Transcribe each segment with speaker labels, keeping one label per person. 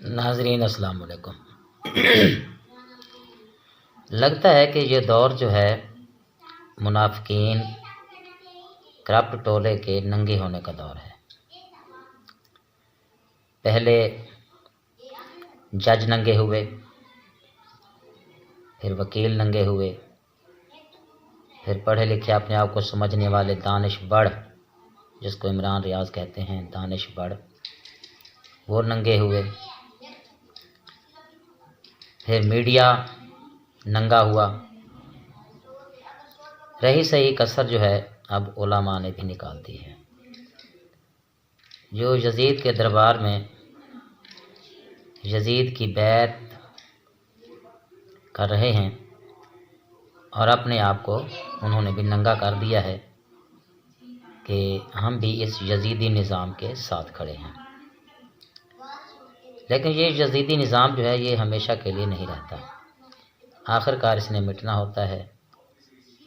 Speaker 1: ناظرین السلام علیکم۔ لگتا ہے کہ یہ دور جو ہے منافقین کرپٹ ٹولے کے ننگے ہونے کا دور ہے۔ پہلے جج ننگے ہوئے، پھر وکیل ننگے ہوئے، پھر پڑھے لکھے اپنے آپ کو سمجھنے والے دانش بڑھ، جس کو عمران ریاض کہتے ہیں دانش بڑھ، وہ ننگے ہوئے، پھر میڈیا ننگا ہوا، رہی صحیح کسر جو ہے اب علماء نے بھی نکال دی ہے۔ جو یزید کے دربار میں یزید کی بیعت کر رہے ہیں اور اپنے آپ کو انہوں نے بھی ننگا کر دیا ہے کہ ہم بھی اس یزیدی نظام کے ساتھ کھڑے ہیں، لیکن یہ یزیدی نظام جو ہے یہ ہمیشہ کے لیے نہیں رہتا، آخر کار اس نے مٹنا ہوتا ہے،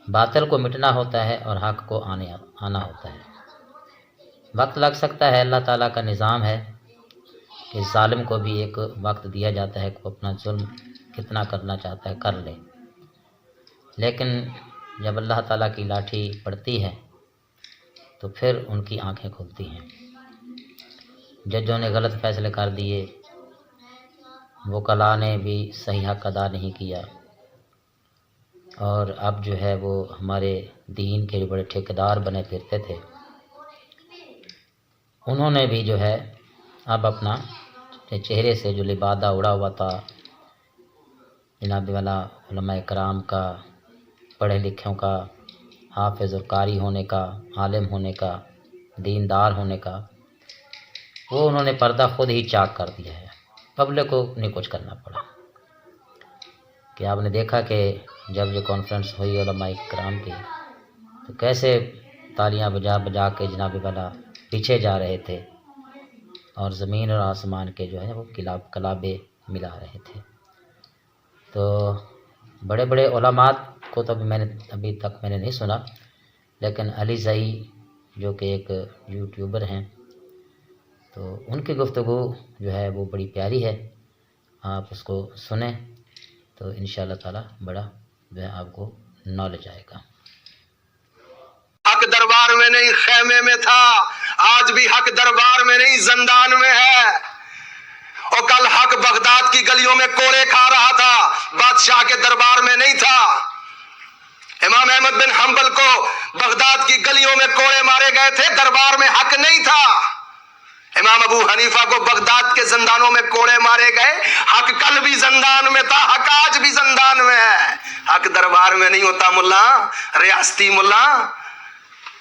Speaker 1: باطل کو مٹنا ہوتا ہے اور حق کو آنا ہوتا ہے۔ وقت لگ سکتا ہے، اللہ تعالیٰ کا نظام ہے کہ ظالم کو بھی ایک وقت دیا جاتا ہے کہ وہ اپنا ظلم کتنا کرنا چاہتا ہے کر لے، لیکن جب اللہ تعالیٰ کی لاٹھی پڑتی ہے تو پھر ان کی آنکھیں کھلتی ہیں۔ ججوں نے غلط فیصلے کر دیے، وکلاء نے بھی صحیح حق ادا نہیں کیا، اور اب جو ہے وہ ہمارے دین کے جو بڑے ٹھیکیدار بنے پھرتے تھے، انہوں نے بھی جو ہے اب اپنا چہرے سے جو لبادہ اڑا ہوا تھا جناب والا علماء کرام کا، پڑھے لکھوں کا، حافظ اور قاری ہونے کا، عالم ہونے کا، دیندار ہونے کا، وہ انہوں نے پردہ خود ہی چاک کر دیا ہے۔ پبلک کو نہیں کچھ کرنا پڑا کہ آپ نے دیکھا کہ جب یہ کانفرنس ہوئی علماء کرام کی تو کیسے تالیاں بجا بجا کے جناب والا پیچھے جا رہے تھے اور زمین اور آسمان کے جو ہے وہ کلابے ملا رہے تھے۔ تو بڑے بڑے علماء کو تو ابھی تک میں نے نہیں سنا، لیکن علی زئی جو کہ ایک یوٹیوبر ہیں تو ان کی گفتگو جو ہے وہ بڑی پیاری ہے، آپ اس کو سنیں تو انشاءاللہ تعالی بڑا جو ہے آپ کو نالج آئے گا۔
Speaker 2: حق دربار میں نہیں خیمے میں تھا، آج بھی حق دربار میں نہیں زندان میں ہے، اور کل حق بغداد کی گلیوں میں کوڑے کھا رہا تھا، بادشاہ کے دربار میں نہیں تھا۔ امام احمد بن حنبل کو بغداد کی گلیوں میں کوڑے مارے گئے تھے، دربار میں حق نہیں تھا۔ امام ابو حنیفہ کو بغداد کے زندانوں میں کوڑے مارے گئے، حق کل بھی زندان میں تھا، حق آج بھی زندان میں ہے۔ حق دربار میں نہیں ہوتا ملا، ریاستی ملا،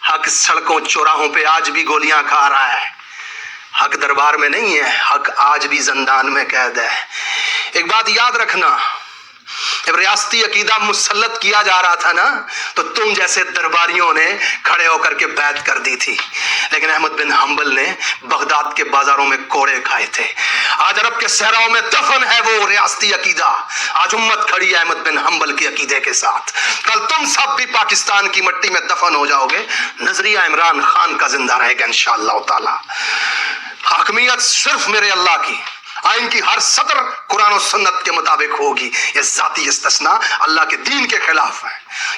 Speaker 2: حق سڑکوں چوراہوں پہ آج بھی گولیاں کھا رہا ہے، حق دربار میں نہیں ہے، حق آج بھی زندان میں قید ہے۔ ایک بات یاد رکھنا، جب ریاستی عقیدہ مسلط کیا جا رہا تھا نا تو تم جیسے درباریوں نے کھڑے ہو کر کے بیعت کر دی تھی، لیکن احمد بن حنبل نے بغداد کے بازاروں میں کوڑے کھائے تھے۔ آج عرب کے صحراؤں میں دفن ہے وہ ریاستی عقیدہ، آج امت کھڑی ہے احمد بن حنبل کے عقیدے کے ساتھ۔ کل تم سب بھی پاکستان کی مٹی میں دفن ہو جاؤ گے، نظریہ عمران خان کا زندہ رہے گا انشاءاللہ تعالی۔ حاکمیت صرف میرے اللہ کی، آئین کی ہر سطر قرآن و سنت کے مطابق ہوگی، یہ ذاتی استثناء اللہ کے دین کے خلاف ہے۔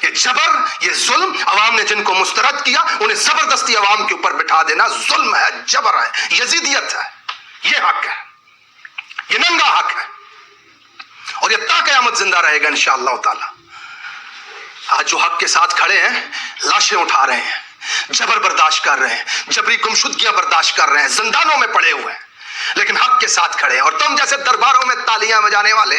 Speaker 2: یہ جبر، یہ ظلم، عوام نے جن کو مسترد کیا انہیں زبردستی عوام کے اوپر بٹھا دینا ظلم ہے، جبر ہے، یزیدیت ہے، یہ حق ہے، یہ ننگا حق ہے، اور یہ تا قیامت زندہ رہے گا انشاءاللہ تعالی۔ آج جو حق کے ساتھ کھڑے ہیں لاشیں اٹھا رہے ہیں، جبر برداشت کر رہے ہیں، جبری گمشدگیاں برداشت کر رہے ہیں، زندانوں میں پڑے ہوئے ہیں، لیکن حق کے ساتھ کھڑے ہیں۔ اور تم جیسے درباروں میں تالیاں بجانے والے،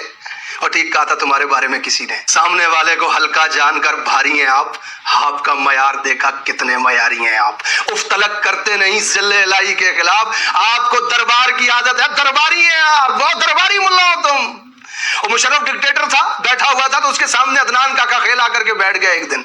Speaker 2: اور ٹھیک کہا تھا تمہارے بارے میں کسی نے، سامنے والے کو ہلکا جان کر بھاری ہیں آپ کا معیار دیکھا کتنے معیاری ہیں آپ، اف تلک کرتے نہیں ذل الہی کے خلاف، آپ کو دربار کی عادت ہے، درباری ہیں آپ، بہت درباری ملا ہو تم۔ وہ مشرف ڈکٹیٹر تھا، بیٹھا ہوا تھا تو اس کے سامنے عدنان کاکا خیل آ کر کے بیٹھ گئے ایک دن،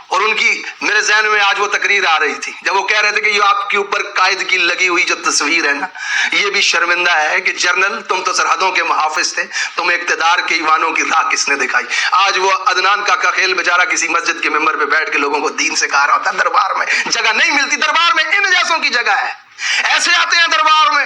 Speaker 2: اور ان کی میرے ذہن میں آج وہ تقریر آ رہی تھی جب وہ کہہ رہے تھے کہ یہ آپ کے اوپر قائد کی لگی ہوئی جو تصویر ہے نا، یہ بھی شرمندہ ہے کہ جنرل تم تو سرحدوں کے محافظ تھے، تم اقتدار کے ایوانوں کی راہ کس نے دکھائی؟ آج وہ عدنان کاکا خیل بیچارہ کسی مسجد کے ممبر پہ بیٹھ کے لوگوں کو دین سکھا رہا ہوتا ہے۔ دربار میں جگہ نہیں ملتی، دربار میں ان جیسوں کی جگہ ہے، ایسے آتے ہیں دربار میں